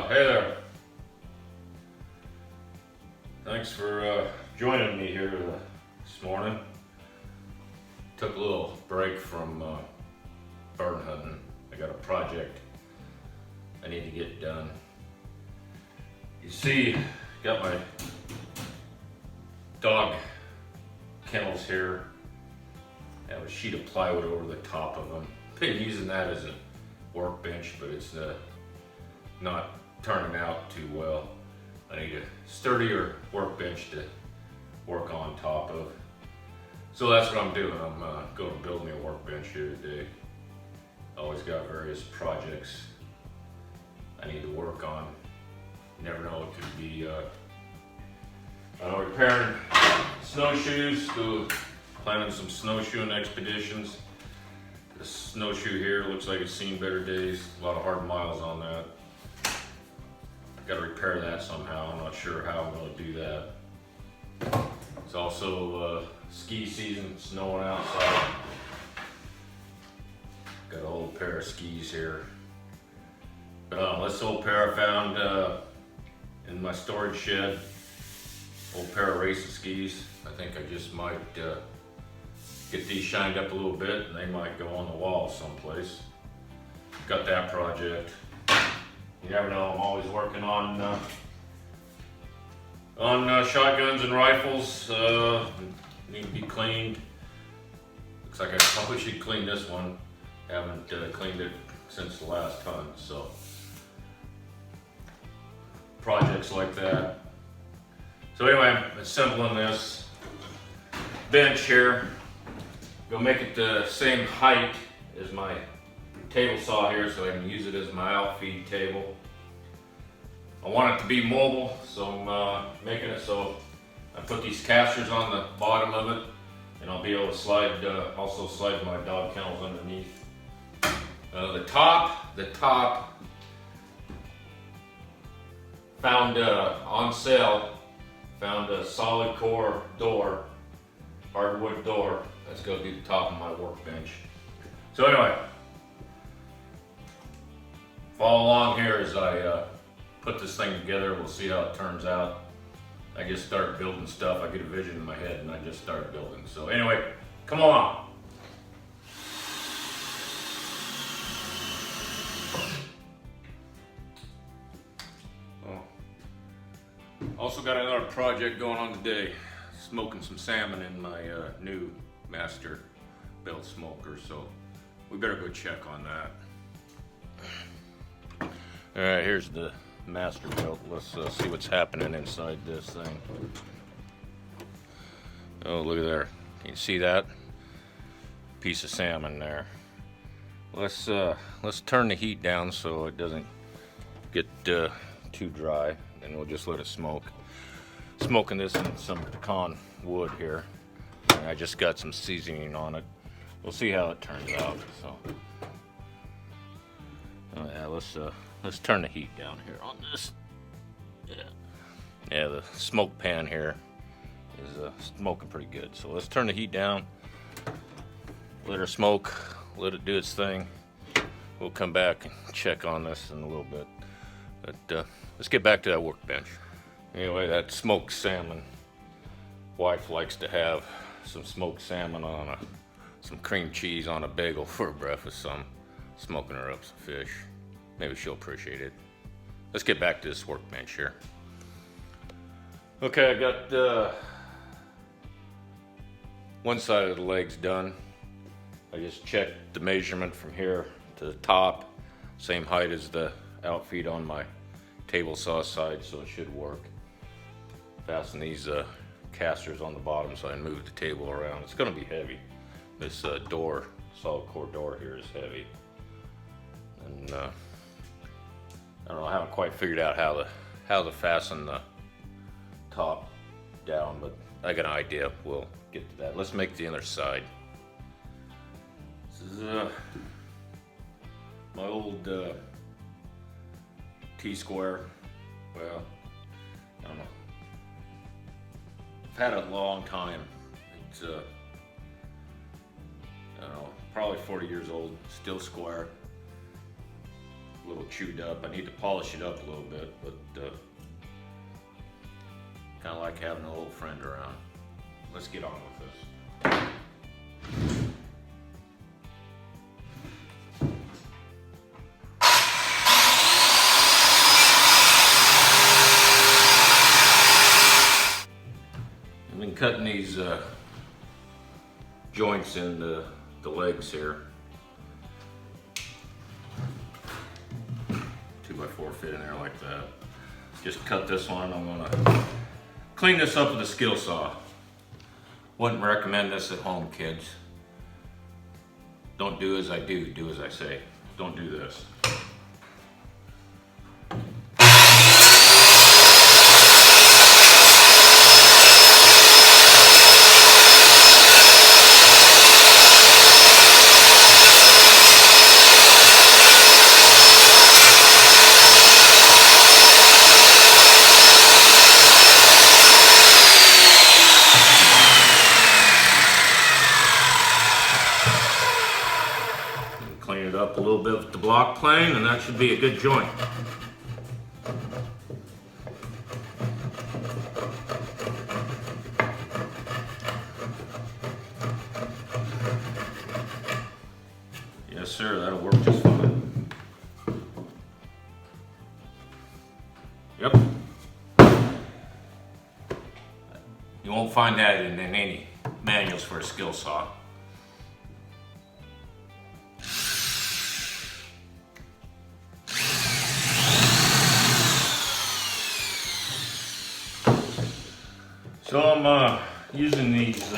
Hey there. Thanks for joining me here this morning. Took a little break from bird hunting. I got a project I need to get done. You see, got my dog kennels here. I have a sheet of plywood over the top of them. Been using that as a workbench, but it's not turning out too well. I need a sturdier workbench to work on top of. So that's what I'm doing. I'm going to build me a workbench here today. Always got various projects I need to work on. You never know, it could be repairing snowshoes, planning some snowshoeing expeditions. This snowshoe here looks like it's seen better days. A lot of hard miles on that. Got to repair that somehow. I'm not sure how I'm going to do that. It's also ski season, snowing outside. Got a whole pair of skis here. But this old pair I found in my storage shed. Old pair of racing skis. I think I just might get these shined up a little bit and they might go on the wall someplace. Got that project. You never know, I'm always working on shotguns and rifles. Need to be cleaned. Looks like I probably should clean this one. Haven't cleaned it since the last hunt, so. Projects like that. So anyway, I'm assembling this bench here. Gonna make it the same height as my table saw here so I can use it as my outfeed table. I want it to be mobile, so I'm making it so I put these casters on the bottom of it, and I'll be able to slide, also slide my dog kennels underneath. The top found on sale, found a solid core door, hardwood door. That's gonna be the top of my workbench. So anyway, follow along here as I put this thing together. We'll see how it turns out. I just start building stuff. I get a vision in my head and I just start building. So anyway, come on. Also got another project going on today. Smoking some salmon in my new master built smoker. So we better go check on that. All right, here's the master built. Let's see what's happening inside this thing. Oh, look at there. Can you see that? Piece of salmon there. Let's turn the heat down so it doesn't get too dry, and we'll just let it smoke. Smoking this in some pecan wood here. And I just got some seasoning on it. We'll see how it turns out. So, yeah, let's turn the heat down here on this. Yeah, the smoke pan here is smoking pretty good. So let's turn the heat down. Let her smoke. Let it do its thing. We'll come back and check on this in a little bit. But let's get back to that workbench. Anyway, that smoked salmon. Wife likes to have some smoked salmon on some cream cheese on a bagel for breakfast. So I'm smoking her up some fish. Maybe she'll appreciate it. Let's get back to this workbench here. Okay, I got one side of the legs done. I just checked the measurement from here to the top. Same height as the outfeed on my table saw side, so it should work. Fasten these casters on the bottom so I can move the table around. It's gonna be heavy. This door, solid core door here is heavy. And I don't know, I haven't quite figured out how to fasten the top down, but I got an idea. We'll get to that. Let's make the other side. This is my old T-square. Well, I don't know. I've had it a long time. It's I don't know, probably 40 years old, still square. a little chewed up. I need to polish it up a little bit, but kind of like having an old friend around. Let's get on with this. I've been cutting these joints in the legs here. 2x4 fit in there like that. Just cut this one. I'm gonna clean this up with a skill saw. Wouldn't recommend this at home, kids. Don't do as I do, do as I say. Don't do this. Clean it up a little bit with the block plane, and that should be a good joint. Yes, sir, that'll work just fine. Yep. You won't find that in any manuals for a skill saw. So I'm using these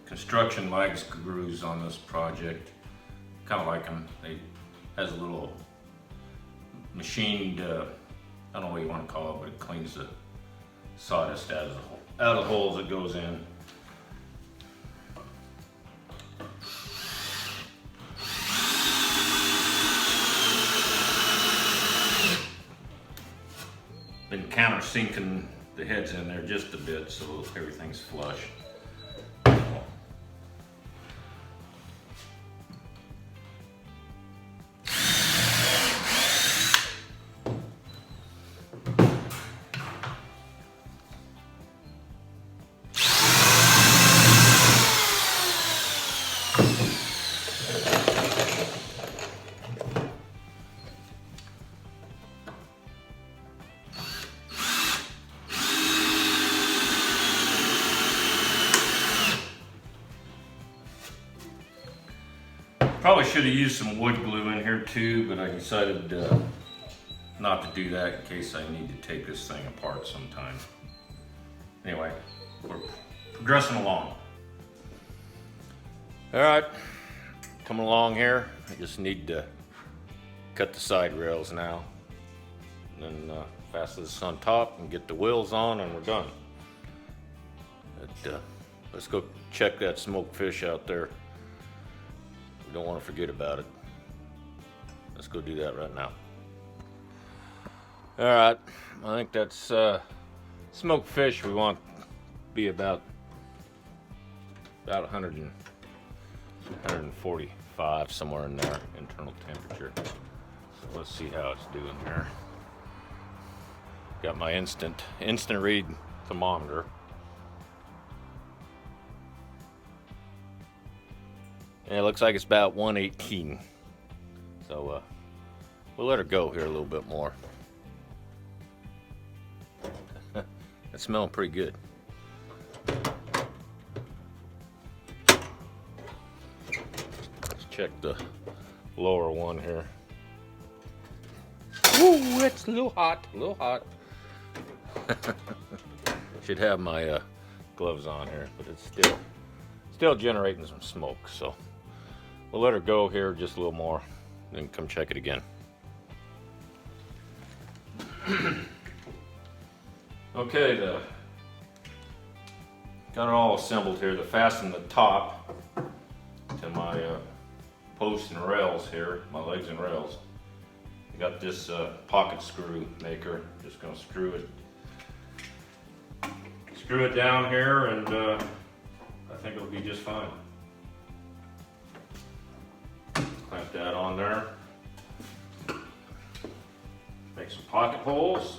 construction leg screws on this project. Kind of like them. They has a little machined, I don't know what you want to call it, but it cleans the sawdust out of the holes it goes in. Been countersinking the heads in there just a bit so everything's flush. Probably should have used some wood glue in here too, but I decided not to do that in case I need to take this thing apart sometime. Anyway, we're progressing along. All right, coming along here. I just need to cut the side rails now. And then fasten this on top and get the wheels on, and we're done. But, let's go check that smoked fish out there. We don't want to forget about it. Let's go do that right now. All right, I think that's smoked fish. We want to be about 100 and 145, somewhere in there, internal temperature. So let's see how it's doing here. Got my instant read thermometer. And it looks like it's about 118. So we'll let her go here a little bit more. It's smelling pretty good. Let's check the lower one here. Ooh, it's a little hot, a little hot. Should have my gloves on here, but it's still generating some smoke, so we'll let her go here just a little more, then come check it again. Okay, got it all assembled here. To fasten the top to my posts and rails here, my legs and rails. I got this pocket screw maker. Just gonna screw it down here, and I think it'll be just fine. Clamp that on there. Make some pocket holes.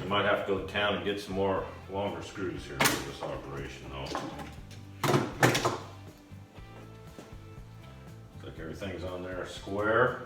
You might have to go to town and get some more longer screws here for this operation though. Looks like everything's on there square.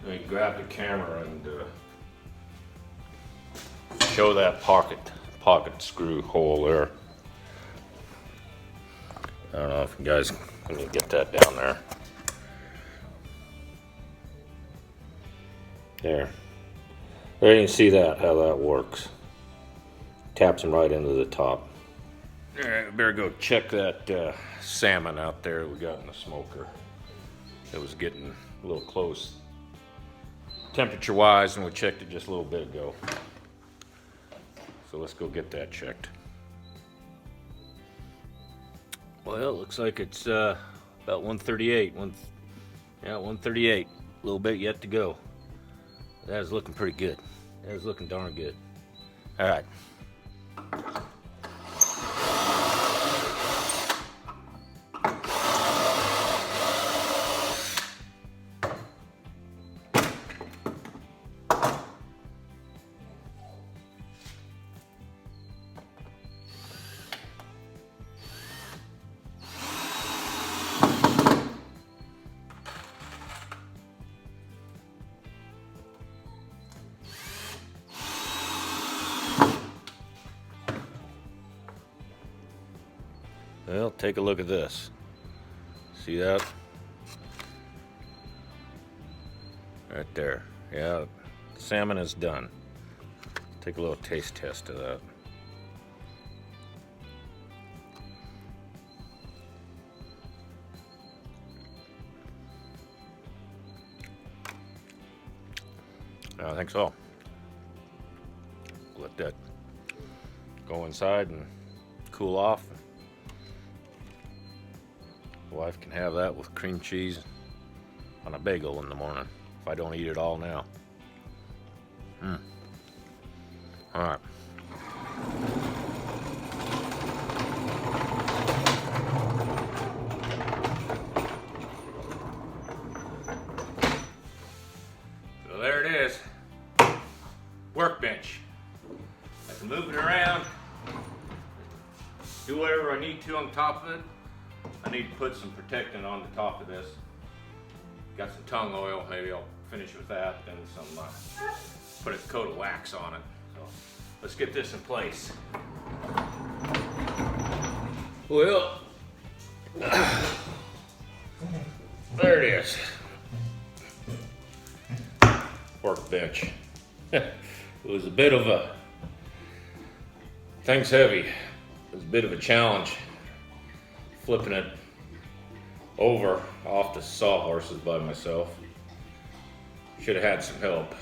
Let me grab the camera and show that pocket screw hole there. I don't know if you guys can get that down there. There you can see that, how that works. Taps them right into the top. All right, we better go check that salmon out there we got in the smoker. It was getting a little close temperature wise, and we checked it just a little bit ago. So let's go get that checked. Well, it looks like it's about 138. 138. A little bit yet to go. That is looking pretty good. That is looking darn good. All right. Well, take a look at this. See that? Right there. Yeah, salmon is done. Take a little taste test of that. I think so. Let that go inside and cool off. The wife can have that with cream cheese on a bagel in the morning if I don't eat it all now. All right. So there it is. Workbench. I can move it around, do whatever I need to on top of it. I need to put some protectant on the top of this. Got some tongue oil, maybe I'll finish with that, then some, put a coat of wax on it. So let's get this in place. Well, there it is. Workbench. It was a bit of a, thing's heavy. It was a bit of a challenge flipping it over off the sawhorses by myself. Should have had some help,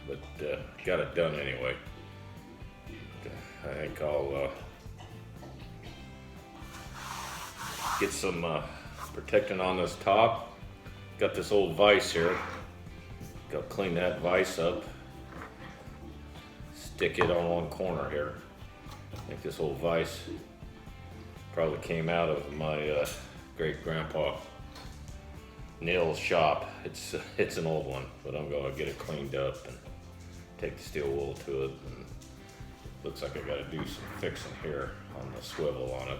but got it done anyway. I think I'll get some protectant on this top. Got this old vise here. Got to clean that vise up. Stick it on one corner here. I think this old vise probably came out of my great grandpa Neil's shop. It's an old one, but I'm gonna get it cleaned up and take the steel wool to it. And looks like I gotta do some fixing here on the swivel on it,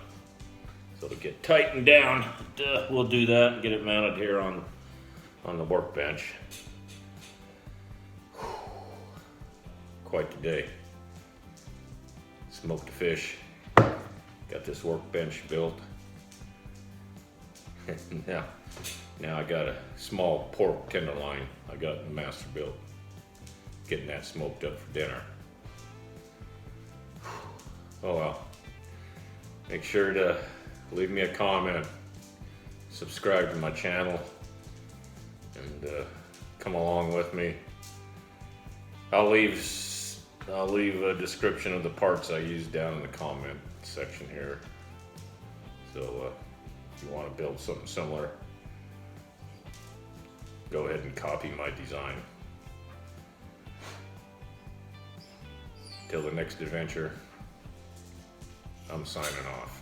so it'll get tightened down. But, we'll do that and get it mounted here on the workbench. Quite the day. Smoked a fish. Got this workbench built. Now I got a small pork tenderloin I got in the master built. Getting that smoked up for dinner. Oh well. Make sure to leave me a comment, subscribe to my channel, and come along with me. I'll leave a description of the parts I use down in the comment section here. So if you want to build something similar, go ahead and copy my design. Till the next adventure, I'm signing off.